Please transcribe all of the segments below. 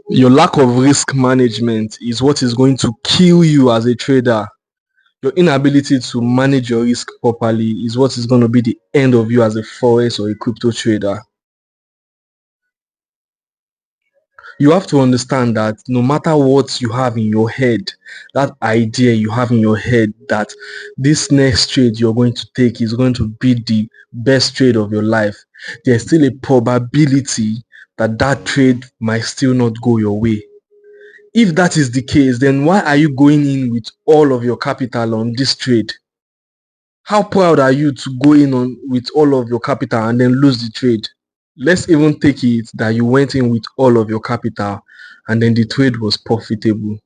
Your lack of risk management is what is going to kill you as a trader. Your inability to manage your risk properly is what is going to be the end of you as a forex or a crypto trader. You have to understand that no matter what you have in your head, that idea you have in your head that this next trade you're going to take is going to be the best trade of your life, there's still a probability that that trade might still not go your way. If that is the case, then why are you going in with all of your capital on this trade? How proud are you to go in on with all of your capital and then lose the trade? Let's even take it that you went in with all of your capital and then the trade was profitable.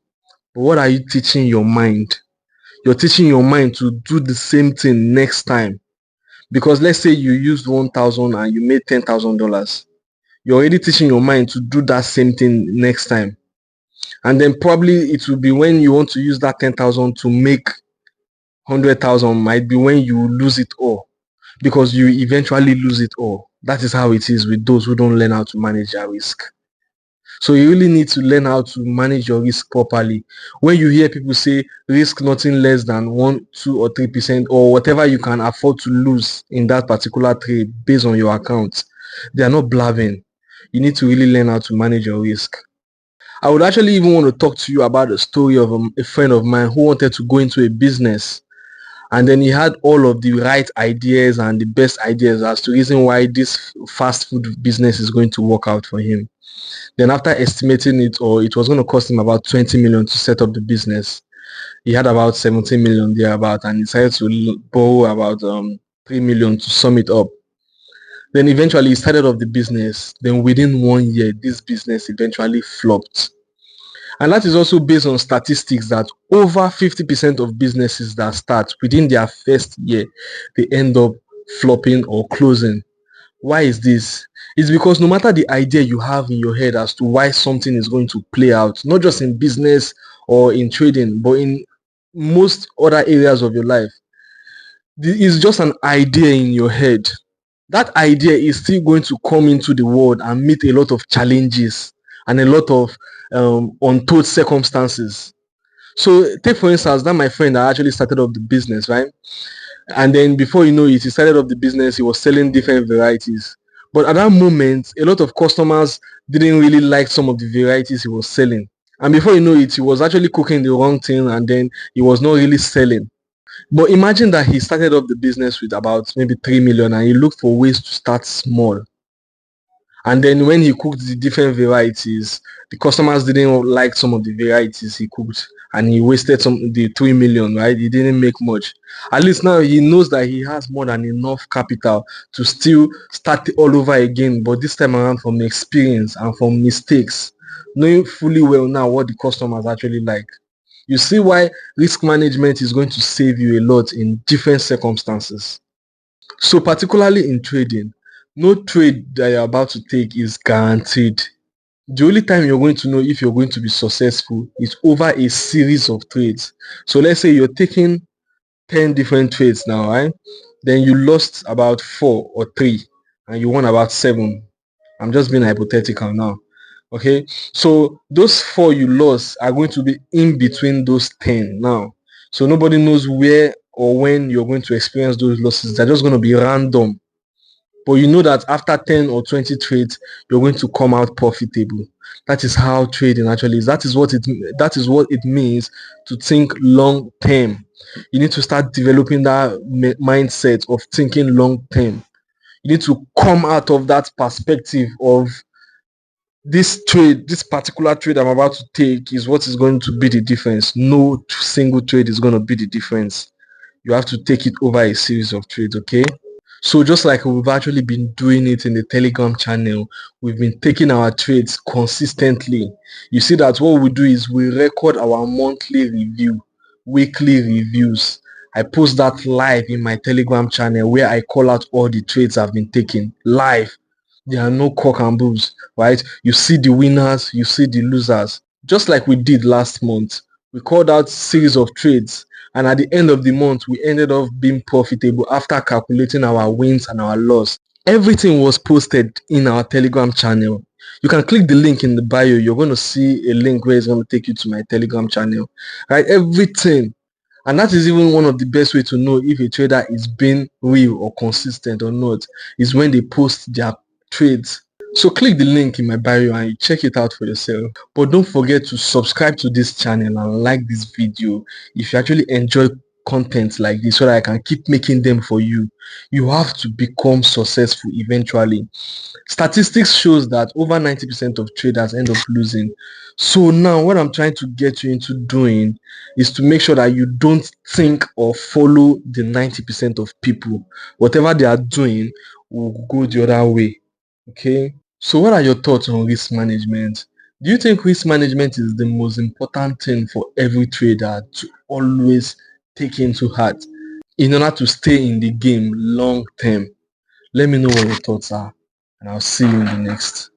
But what are you teaching your mind? You're teaching your mind to do the same thing next time. Because let's say you used 1,000 and you made $10,000. You're already teaching your mind to do that same thing next time. And then probably it will be when you want to use that 10,000 to make 100,000 might be when you lose it all, because you eventually lose it all. That is how it is with those who don't learn how to manage their risk. So you really need to learn how to manage your risk properly. When you hear people say risk nothing less than 1, 2 or 3% or whatever you can afford to lose in that particular trade based on your account, they are not blabbing. You need to really learn how to manage your risk. I would actually even want to talk to you about the story of a friend of mine who wanted to go into a business, and then he had all of the right ideas and the best ideas as to reason why this fast food business is going to work out for him. Then after estimating it, or it was going to cost him about 20 million to set up the business, he had about 17 million thereabout, and he decided to borrow about 3 million to sum it up. Then eventually he started off the business. Then within 1 year, this business eventually flopped. And that is also based on statistics that over 50% of businesses that start within their first year, they end up flopping or closing. Why is this? It's because no matter the idea you have in your head as to why something is going to play out, not just in business or in trading, but in most other areas of your life, it's just an idea in your head. That idea is still going to come into the world and meet a lot of challenges and a lot of untold circumstances. So take for instance that my friend that actually started up the business, right? And then before you know it, he started up the business, he was selling different varieties. But at that moment, a lot of customers didn't really like some of the varieties he was selling. And before you know it, he was actually cooking the wrong thing and then he was not really selling. But imagine that he started up the business with about maybe 3 million and he looked for ways to start small. And then when he cooked the different varieties, the customers didn't like some of the varieties he cooked and he wasted the 3 million, right? He didn't make much. At least now he knows that he has more than enough capital to still start all over again, but this time around from experience and from mistakes, knowing fully well now what the customers actually like. You see why risk management is going to save you a lot in different circumstances. So particularly in trading, no trade that you're about to take is guaranteed. The only time you're going to know if you're going to be successful is over a series of trades. So let's say you're taking 10 different trades now, right? Then you lost about 4 or 3 and you won about 7. I'm just being hypothetical now. Okay, so those 4 you lost are going to be in between those 10 now. So nobody knows where or when you're going to experience those losses. They're just going to be random. But you know that after 10 or 20 trades, you're going to come out profitable. That is how trading actually is. That is what it means to think long term. You need to start developing that mindset of thinking long term. You need to come out of that perspective of this particular trade I'm about to take is what is going to be the difference. No single trade is going to be the difference. You have to take it over a series of trades, okay? So just like we've actually been doing it in the Telegram channel, we've been taking our trades consistently. You see that what we do is we record our monthly review, weekly reviews. I post that live in my Telegram channel where I call out all the trades I've been taking live. There are no cock and bulls, right? You see the winners, you see the losers. Just like we did last month, we called out series of trades, and at the end of the month, we ended up being profitable after calculating our wins and our loss. Everything was posted in our Telegram channel. You can click the link in the bio. You're going to see a link where it's going to take you to my Telegram channel, right? Everything. And that is even one of the best way to know if a trader is being real or consistent or not, is when they post their trades. So click the link in my bio and you check it out for yourself. But don't forget to subscribe to this channel and like this video if you actually enjoy content like this, so that I can keep making them for you. You have to become successful eventually. Statistics shows that over 90% of traders end up losing. So now what I'm trying to get you into doing is to make sure that you don't think or follow the 90% of people. Whatever they are doing will go the other way. Okay? So what are your thoughts on risk management? Do you think risk management is the most important thing for every trader to always take into heart in order to stay in the game long term? Let me know what your thoughts are, and I'll see you in the next.